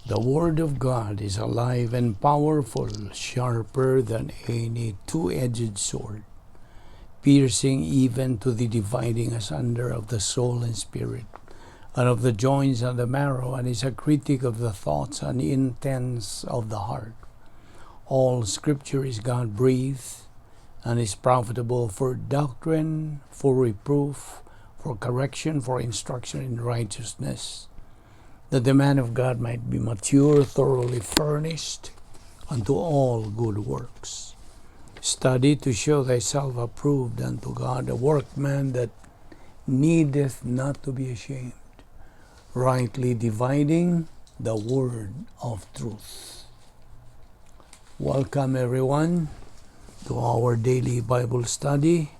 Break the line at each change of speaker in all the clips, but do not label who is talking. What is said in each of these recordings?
The Word of God is alive and powerful, sharper than any two-edged sword, piercing even to the dividing asunder of the soul and spirit, and of the joints and the marrow, and is a critic of the thoughts and intents of the heart. All Scripture is God-breathed, and is profitable for doctrine, for reproof, for correction, for instruction in righteousness, that the man of God might be mature, thoroughly furnished unto all good works. Study to show thyself approved unto God, a workman that needeth not to be ashamed, rightly dividing the word of truth. Welcome everyone to our daily Bible study,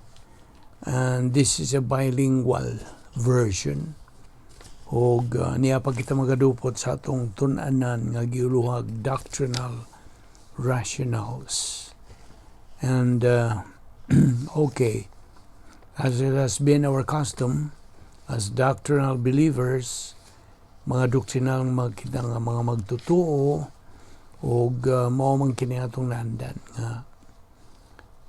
and this is a bilingual version. Og niya pa kita magadupot sa atong tun-anan nga giuluhag doctrinal rationals. And okay, as it has been our custom as doctrinal believers, mga doktrinal magkita nga mga magtutuo og mao man kini atong nandan nga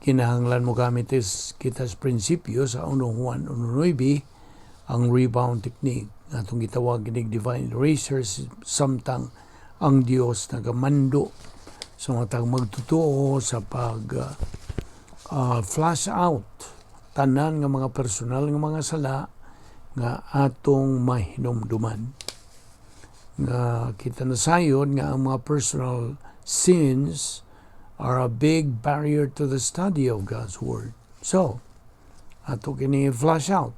kinahanglan mo gamit kitas prinsipyo sa 1 Juan 1:9 ang rebound technique atong gitawag ginig divine erasers, samtang ang Dios nagamando sa matag magtutuo sa pag flush out tanan nga mga personal nga mga sala nga atong mahinumduman. Nga kita nasayod nga ang mga personal sins are a big barrier to the study of God's Word. So, ato kini flush out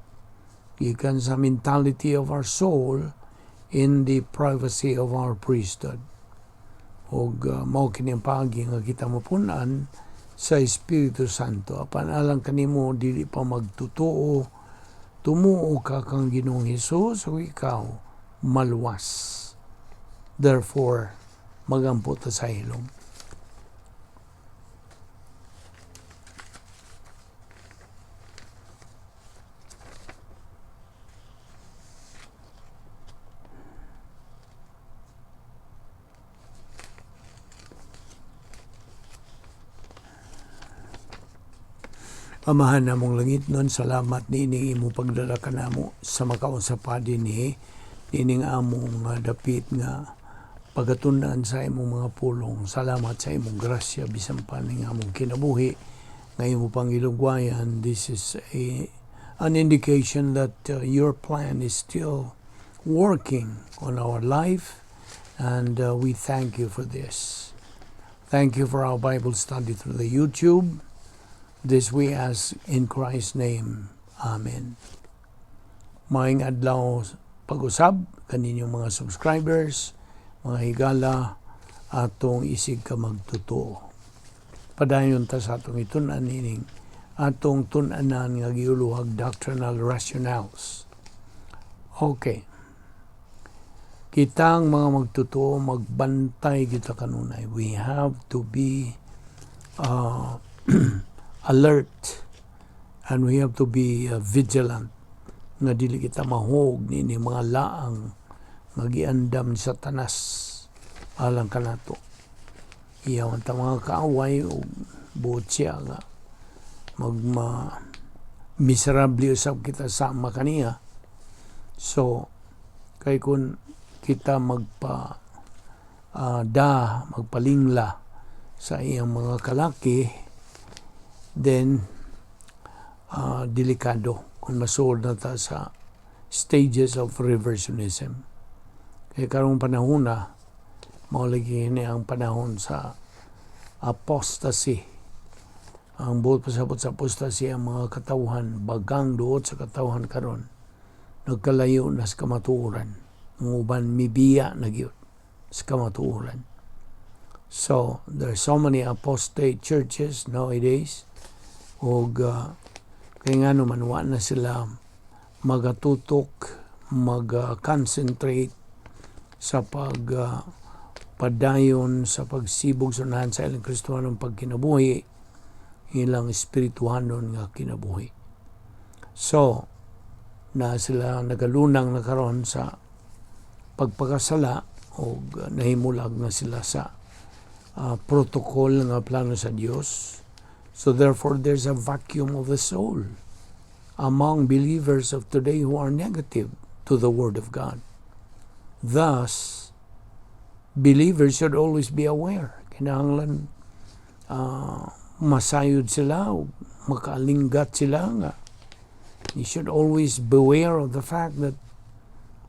gikan sa mentality of our soul in the privacy of our priesthood. Og mao kini ang paagi nga kita mapunan sa Espiritu Santo. Apan alang kanimo dili pa magtutuo, tumuo ka kang Ginoong Hesus o ikaw maluwas. Therefore, magampo ta sa hilom. Amahan namong langit nun, salamat nining imo pagdala kanamo sa makausap pa dinhi nining among dapit nga pagatunan sa imong mga pulong. Salamat sa imong grasya bisan pa ning among kinabuhi nga imo pangilugwayan. This is an indication that your plan is still working on our life, and we thank you for this. Thank you for our Bible study through the YouTube. This we ask in Christ's name. Amen. Maayong adlaw pag-usab kaninyong mga subscribers, mga higala, atong isig ka magtutuo. Padayon ta sa atong itun-an ining atong tun-anan nga giuluhag doctrinal rationals. Okay. Kitang mga magtutuo, magbantay kita kanunay. We have to be alert, and we have to be vigilant nga dili kita mahog nini mga laang nga giandam sa tanas alang kanato. Iyawan ta mga kaaway o buot siya nga miserable usab kita sama kaniya. So kay kun kita magpalingla sa iyang mga kalaki, then delikado kung masold na ta sa stages of reversionism. Kaya karong panahon na maulagi ni ang panahon sa apostasy. Ang buot pasabot sa apostasy ang mga katawhan bagang duot sa katawhan karon nagkalayo na sa kamatuoran. Ang uban mibiya na gyud sa kamatuoran. So there's so many apostate churches nowadays. Og kaya nga naman na sila magatutok, mag-concentrate sa padayon sa pagsibog sunahan sa ilang Kristohanong pagkinabuhi, ilang espirituhanon nga kinabuhi. So, na sila nagalunang na karon sa pagpakasala o nahimulag na sila sa protocol nga plano sa Dios. So therefore, there's a vacuum of the soul among believers of today who are negative to the Word of God. Thus, believers should always be aware. Kinahanglan masayod sila o makalinggat sila nga. You should always beware of the fact that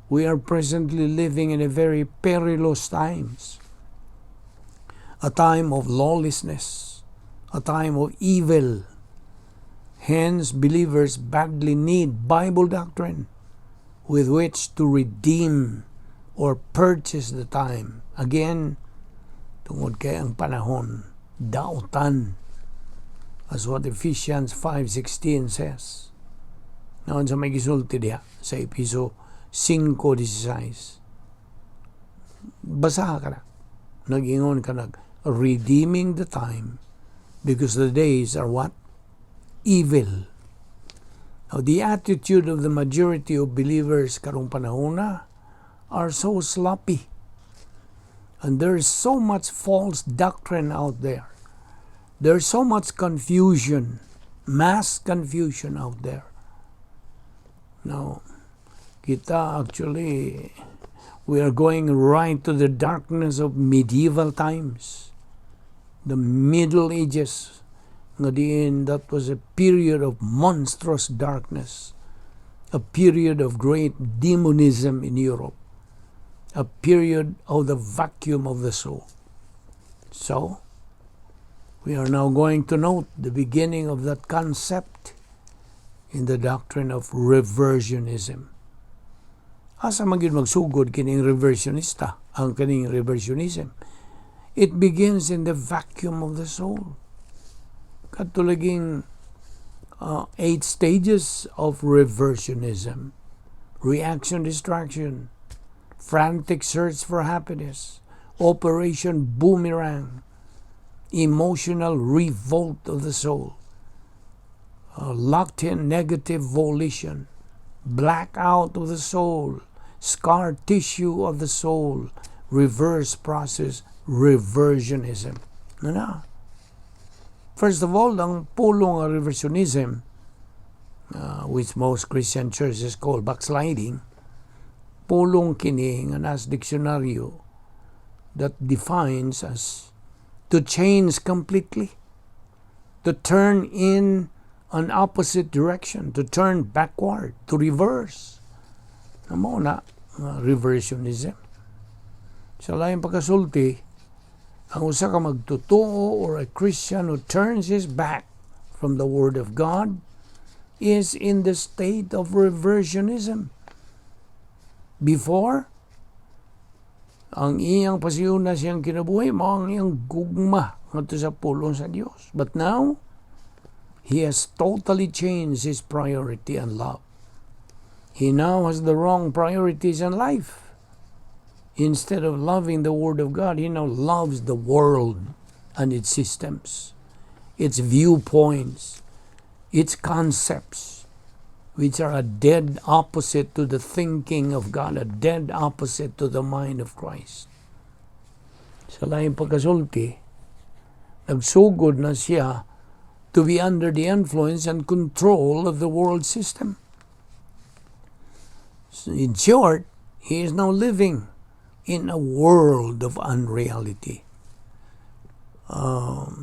we are presently living in a very perilous times. A time of lawlessness, a time of evil. Hence, believers badly need Bible doctrine with which to redeem or purchase the time. Again, tungod kay ang panahon, dautan, as what Ephesians 5:16 says. Naon sa may gisulti diha sa Episo 5:16. Basaha ka na. Nag-ingon ka na, redeeming the time because the days are what? Evil. Now, the attitude of the majority of believers karong panahon are so sloppy. And there is so much false doctrine out there. There's so much confusion, mass confusion out there. Now, kita actually, we are going right to the darkness of medieval times. The Middle Ages. That was a period of monstrous darkness. A period of great demonism in Europe. A period of the vacuum of the soul. So, we are now going to note the beginning of that concept in the doctrine of reversionism. Asa man gyud magsugod kining reversionista, ang kining reversionism? It begins in the vacuum of the soul. Katulaging 8 stages of reversionism. Reaction, distraction, frantic search for happiness, Operation Boomerang, emotional revolt of the soul, locked-in negative volition, blackout of the soul, scar tissue of the soul, reverse process, reversionism. First of all, ang pulong reversionism, which most Christian churches call backsliding, pulong kini nga nas diksyonaryo that defines as to change completely, to turn in an opposite direction, to turn backward, to reverse. Amo na reversionism. Sa laing pagkasulti, ang usa ka magtutuo or a Christian who turns his back from the Word of God is in the state of reversionism. Before, ang iyang pasiyuna siyang kinabuhi, mao ang iyang gugma ngadto sa pulong sa Dios. But now, he has totally changed his priority and love. He now has the wrong priorities in life. Instead of loving the Word of God, he now loves the world and its systems, its viewpoints, its concepts, which are a dead opposite to the thinking of God, a dead opposite to the mind of Christ. Sa laing pagkasulti, nagsugod na siya to be under the influence and control of the world system. So in short, he is now living in a world of unreality.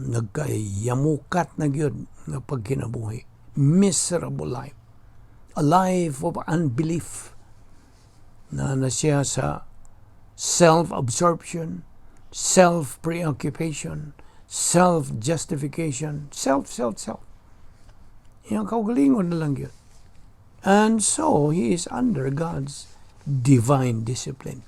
Nagkayamukat na gyud nga pagkinabuhi. Miserable life. A life of unbelief. Na siya sa self-absorption, self-preoccupation, self-justification, self. Yung kaugalingon na lang yun. And so, he is under God's divine discipline.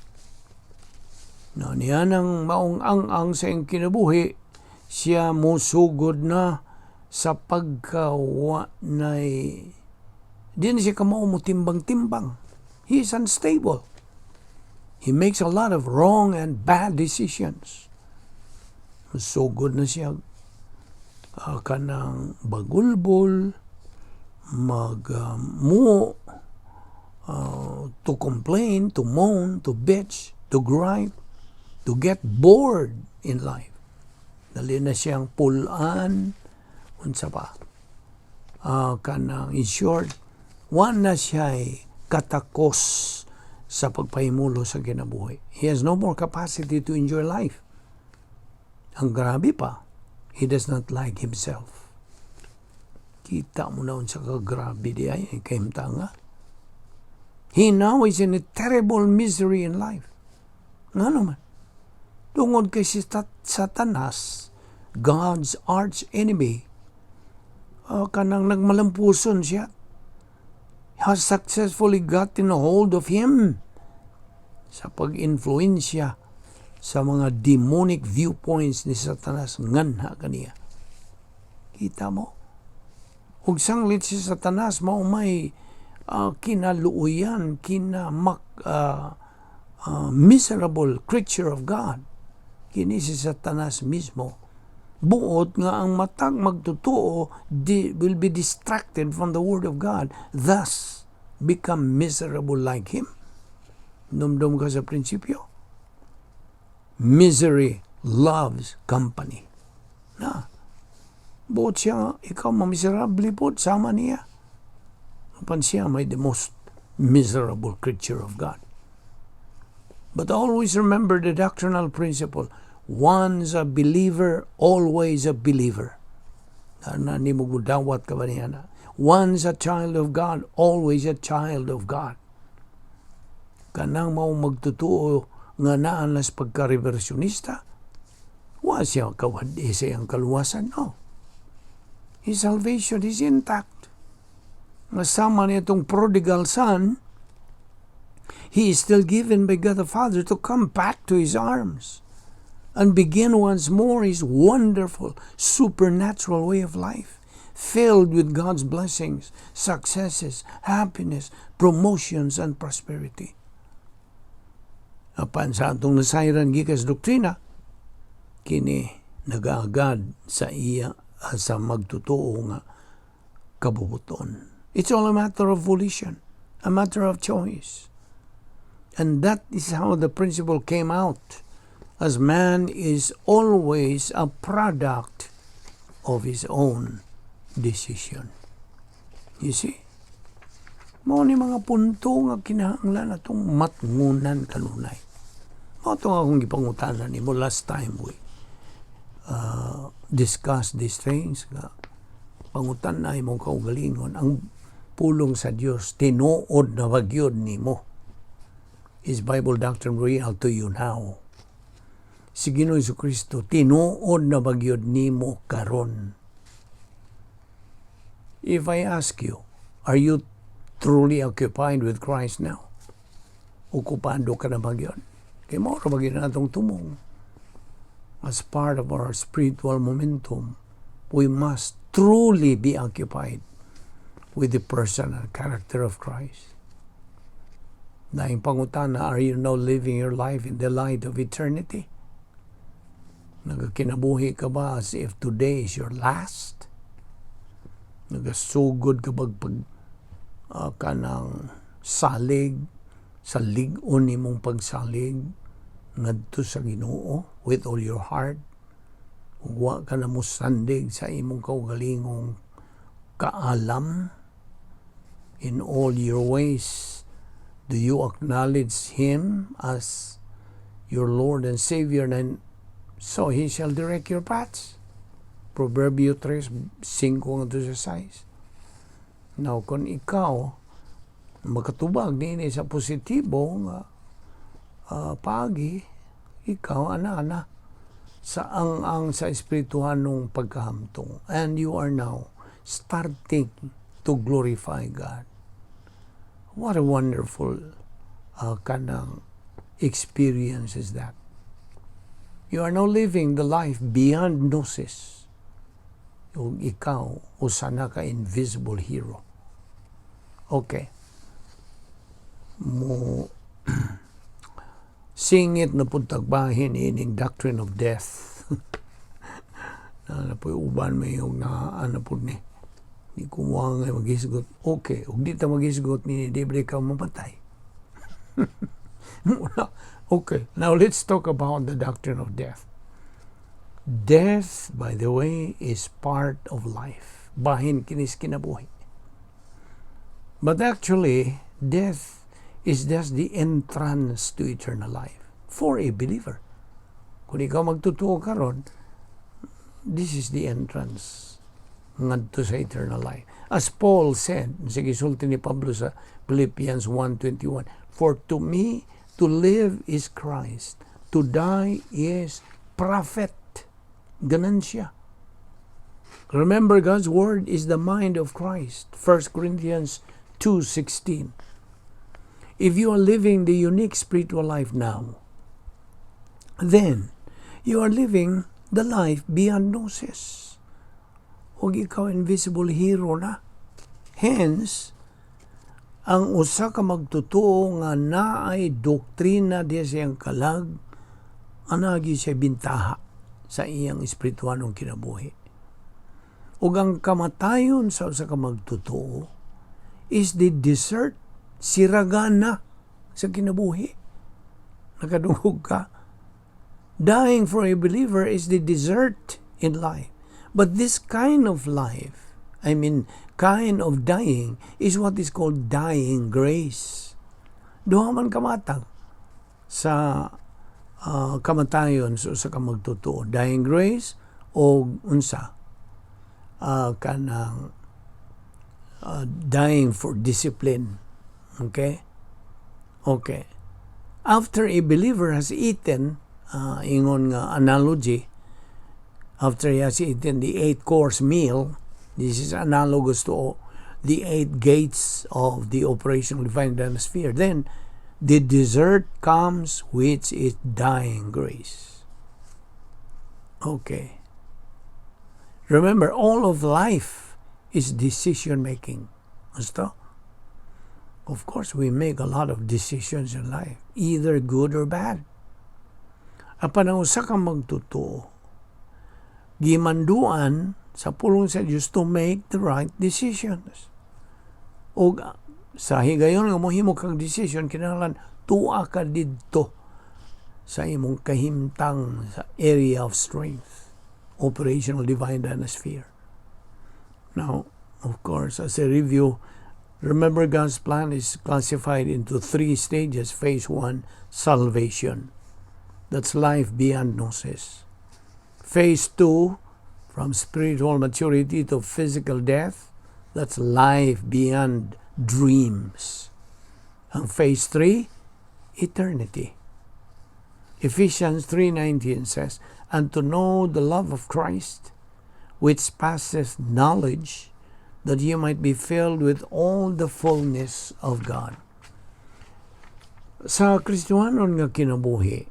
No, niya nang maong ang sa iyang kinabuhi, siya musugod na sa pagkawa na di na siya kamao mo timbang-timbang. He is unstable. He makes a lot of wrong and bad decisions. Musugod na siya kanang bagulbol, to complain, to moan, to bitch, to gripe, to get bored in life. Dali na siyang pulaan, unsa pa. In short, one na siya'y katakos sa pagpahimulo sa kinabuhi. He has no more capacity to enjoy life. Ang grabe pa, he does not like himself. Kita mo na unsa ka grabe di ay kahimta nga. He now is in a terrible misery in life. Nga naman. Tungod kay si Satanas, God's arch enemy, kanang nagmalampuson siya, has successfully gotten a hold of him sa pag-influensya sa mga demonic viewpoints ni Satanas nganha kaniya. Kita mo? Ug sanglit si Satanas mao may kinaluoyan, miserable creature of God. Kini si Satanas mismo. Buot nga ang matag magtotoo will be distracted from the Word of God, thus become miserable like him. Dumdum ka sa prinsipyo. Misery loves company. Na, buot siya, ikaw mamiserable po, sama niya. Kapan siya may the most miserable creature of God. But always remember the doctrinal principle. Once a believer, always a believer. Na ni mo gudawat ka ba niya na? Once a child of God, always a child of God. Kanang mao magtutuo nga naan las pagka-reversionista, wa siya kawadi sa iyang kaluwasan, no. His salvation is intact. Masama niya itong prodigal son, he is still given by God the Father to come back to his arms and begin once more his wonderful, supernatural way of life, filled with God's blessings, successes, happiness, promotions, and prosperity. Apan sa atong nasayran gikas doktrina, kini nagaagad sa iya sa magtotoo nga kabubuton. It's all a matter of volition, a matter of choice. And that is how the principle came out, as man is always a product of his own decision. You see? Mao ni mga punto nga kinahanglan atong matngunan kanunay. Mao to nga akong gipangutanan nimo last time we discuss these things nga pangutan na imong kaugalingon ang pulong sa Dios tinuod na bagyod nimo. Is Bible doctrine real to you now? Si Ginoong Jesucristo tinuod na bagyod nimo karon. If I ask you, are you truly occupied with Christ now? Okupado ka na bagyod? Kaya mo ra bagyod na atong tumong. As part of our spiritual momentum, we must truly be occupied with the person and character of Christ. Dahil pangutana, are you now living your life in the light of eternity? Nagkinabuhi ka ba as if today is your last? Nagasugod ka ba kanang salig, sa ligon nimong pagsalig, ngadto sa Ginoo with all your heart? Wa ka na mo sandig sa imong kaugalingong kaalam in all your ways. Do you acknowledge Him as your Lord and Savior, and so He shall direct your paths? Proverbio 3:5-6. Now, kung ikaw makatubag din sa positibo nga pagi, ikaw ana sa ang sa espirituhanong pagkahamtong, and you are now starting to glorify God. What a wonderful kanang experience is that. You are now living the life beyond gnosis. Yung ikaw, usana ka invisible hero. Okay. Mo singit na puntagbahin ining doctrine of death. Na po uban may yung na po ni. Di kumuha nga maghisgot. Okay, ug di ta maghisgot ni libre ka mamatay. Okay, now let's talk about the doctrine of death. Death, by the way, is part of life. Bahin kinis kinabuhi. But actually, death is just the entrance to eternal life for a believer. Kung ikaw magtutuo karon, this is the entrance ngadto sa eternal life. As Paul said, sa gisulti ni Pablo sa Philippians 1:21, "For to me, to live is Christ, to die is profit." Ganansya. Remember, God's word is the mind of Christ. 1 Corinthians 2:16. If you are living the unique spiritual life now, then you are living the life beyond gnosis. O ikaw invisible hero na. Hence, ang usa ka magtutuo nga naay doktrina di siyang kalag, anagi siya bintaha sa iyang espiritualong kinabuhi. Ug ang kamatayon sa usa ka magtutuo is the desert, siragana sa kinabuhi. Nakadungog ka. Dying for a believer is the desert in life. But this kind of life, kind of dying, is what is called dying grace. Duha man kamatang sa kamatayon sa kamagtutuo. Dying grace o unsa kanang dying for discipline. Okay? Okay. After a believer has eaten, ingon nga analogy, after he has eaten the 8-course meal, this is analogous to the 8 gates of the operational divine atmosphere. Then, the dessert comes, which is dying grace. Okay. Remember, all of life is decision making. Basta? Of course, we make a lot of decisions in life, either good or bad. Apan ang usa ka magtutuo, gimanduan sa pulong sa Diyos to make the right decisions. O sa higayon nga mohimo kang decision, kinahanglan tuwa ka didto sa imong kahimtang sa area of strength, operational divine atmosphere. Now, of course, as a review, remember God's plan is classified into 3 stages. Phase 1, salvation. That's life beyond gnosis. Phase 2, from spiritual maturity to physical death, that's life beyond dreams. Ang phase 3, eternity. Ephesians 3:19 says, "And to know the love of Christ, which passeth knowledge, that ye might be filled with all the fullness of God." Sa Kristiyanon nga kinabuhi,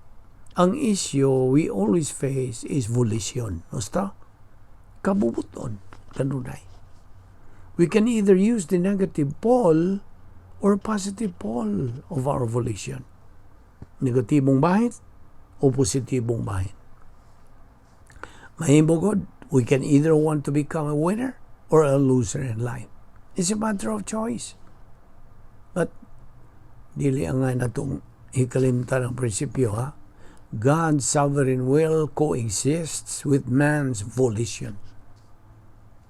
ang issue we always face is volition. Basta? Kabubuton. Kanunay. We can either use the negative pole or positive pole of our volition. Negatibong bahin o positibong bahin. Mahimo God, we can either want to become a winner or a loser in life. It's a matter of choice. But, dili ang nga natong hikalimtan ang prinsipyo, ha? God's sovereign will coexists with man's volition.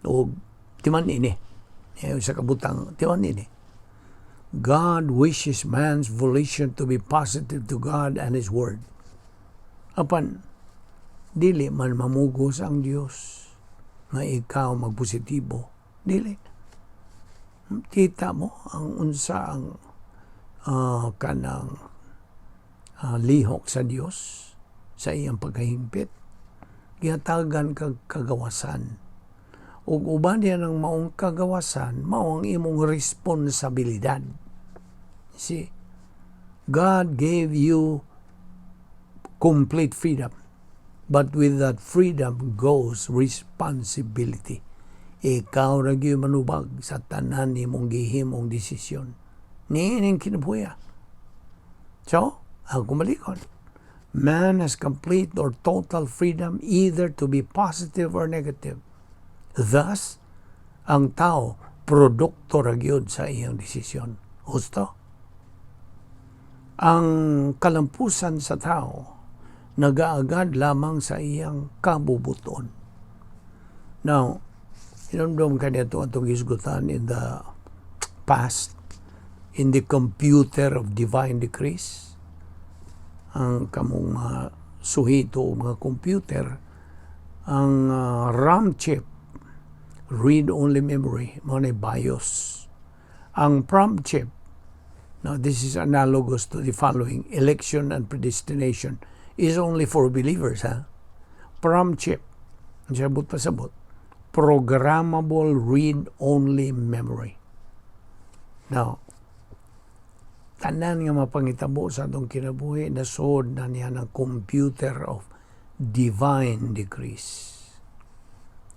O, timan ini. Sa kabutang, timan ini. God wishes man's volition to be positive to God and His Word. Apan, dili man mamugos ang Diyos nga ikaw magpositibo. Dili. Kita mo ang unsa ang kanang lihok sa Diyos sa iyang pagkahimpit. Gihatagan kag kagawasan. Ug uban diyan ang maong kagawasan, mao ang imong responsibilidad. See, God gave you complete freedom. But with that freedom goes responsibility. Ikaw ra gyud manubag sa tanan nimong gihimong desisyon. Niining kinabuhi. So, ang kumalikon, man has complete or total freedom either to be positive or negative. Thus, ang tao, produkto ra gyud sa iyang desisyon. Gusto? Ang kalampusan sa tao nagaagad lamang sa iyang kabubuton. Now, inumdum ka nito atong isgutan in the past, in the computer of divine decrees. Ang kamong suhito o mga computer, ang RAM chip, read-only memory, mga BIOS. Ang prompt chip, now this is analogous to the following: election and predestination is only for believers. Prompt chip, sabot pa sabot, programmable read-only memory. Now, tanan nga mapangitabo sa atong kinabuhi, nasod na niya ng computer of divine decrees.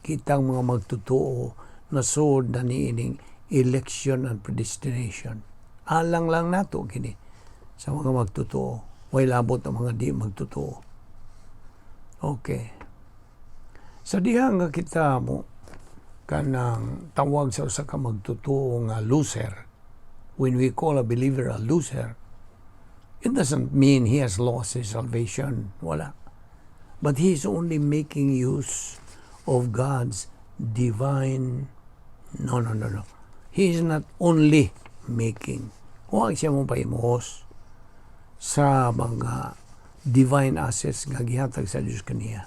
Kitang mga magtutuo, nasod na niining election and predestination. Alang lang nato kini sa mga magtutuo. Way labot ang mga di magtutuo. Okay. Sa diha nga kita mo kanang tawag sa usa ka magtutuo nga loser. When we call a believer a loser, it doesn't mean he has lost his salvation. Wala. But he is only making use of God's divine... No. He is not only making. Huwag siya mong paimuhos sa mga divine assets nga gihatag sa Diyos kaniya.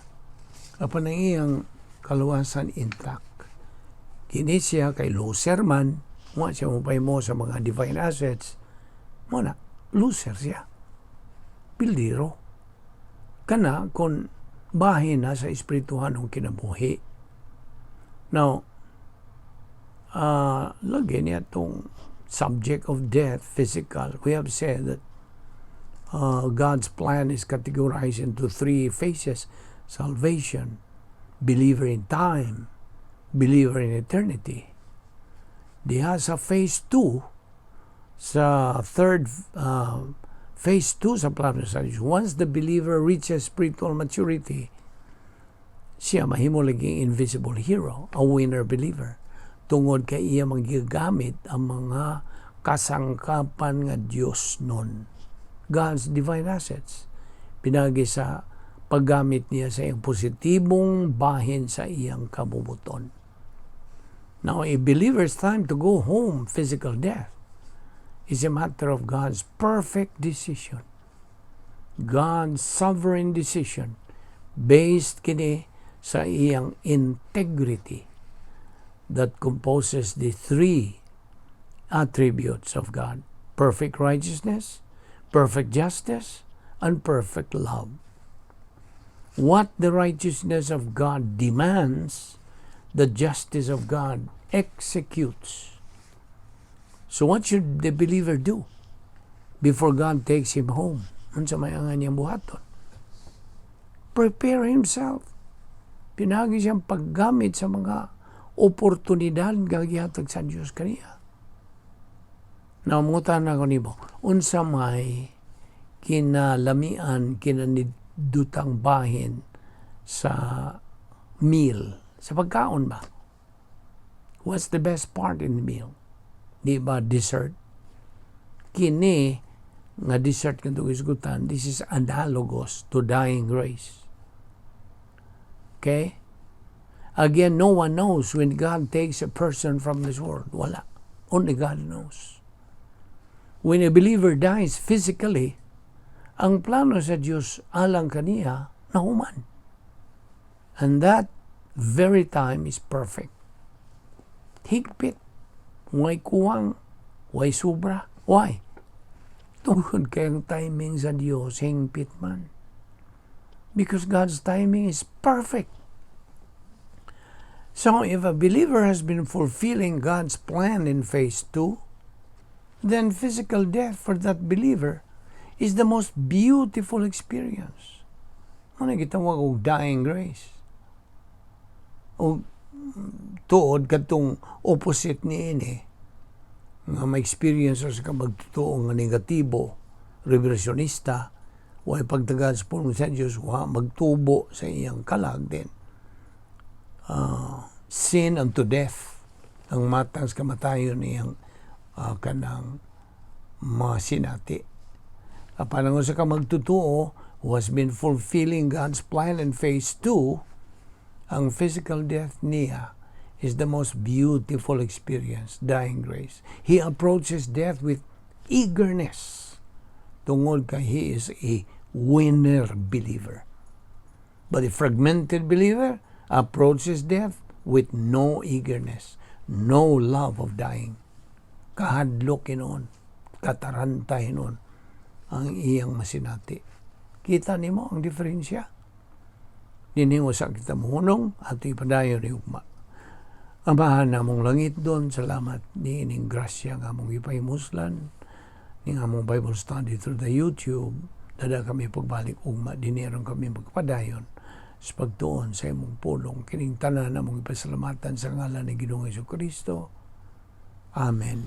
Apan ang iyang kaluwasan intact. Kini siya kay loser man, huwag siya mong paimuhos sa mga divine assets, muna, loser siya. Bildiro. Kana kung bahin na sa espirituhan ng kinabuhi. Now, lagi niya itong subject of death, physical. We have said that God's plan is categorized into three phases: salvation, believer in time, believer in eternity. Diha sa phase 2, sa third phase 2 sa plano sa Diyos, once the believer reaches spiritual maturity, siya mahimo lagi invisible hero, a winner believer. Tungod kay iya magigamit ang mga kasangkapan nga Diyos nun. God's divine assets. Pinagi sa paggamit niya sa iyang positibong bahin sa iyang kabubuton. Now, a believer's time to go home, physical death, is a matter of God's perfect decision. God's sovereign decision based kini sa iyang integrity that composes the three attributes of God: perfect righteousness, perfect justice, and perfect love. What the righteousness of God demands, the justice of God executes. So what should the believer do before God takes him home? Unsa may ang niyang buhaton? Prepare himself. Pinagi siyang paggamit sa mga oportunidad nga gihatag sa Diyos kaniya. Namungutan ako nimo, unsa may kinalamian, kinanidutang bahin sa meal, sa pagkaon ba? What's the best part in the meal? Di ba dessert? Kini nga dessert kanto isgutan, this is analogous to dying grace. Okay? Again, no one knows when God takes a person from this world. Wala. Only God knows. When a believer dies physically, ang plano sa Diyos alang kaniya nahuman. And that very time is perfect. Higpit. Way kuwang. Way sobra. Why? Tungkol kayong timing sa Diyos, hingpit man. Because God's timing is perfect. So if a believer has been fulfilling God's plan in phase 2, then physical death for that believer is the most beautiful experience. Ano gitawag og dying grace? O tuod katong opposite ni ini nga ma-experience sa magtotoo nga negatibo, reversionista, way pagtagad sa pulong sa Diyos, magtubo sa iyang kalag din. Sin unto death, ang matang sa kamatayon niyang kanang masinati. Apan sa ka magtutuo who has been fulfilling God's plan in phase 2, ang physical death niya is the most beautiful experience, dying grace. He approaches death with eagerness. Tungod kay he is a winner believer. But a fragmented believer approaches death with no eagerness, no love of dying. Kahadlok hinon, kataranta hinon ang iyang masinati. Kita nimo ang diferensya. Diningo sa kita mohunong at ipadayon ni ugma. Amahan namong langit doon, salamat ni ining grasya nga mong ipahimuslan, ni nga mong Bible study through the YouTube, dada kami pagbalik ugma, diniron kami magpadayon sa pagtuon sa imong pulong, kining tanan na mong ipasalamatan sa ngalan ni Ginoong Jesucristo. Amen.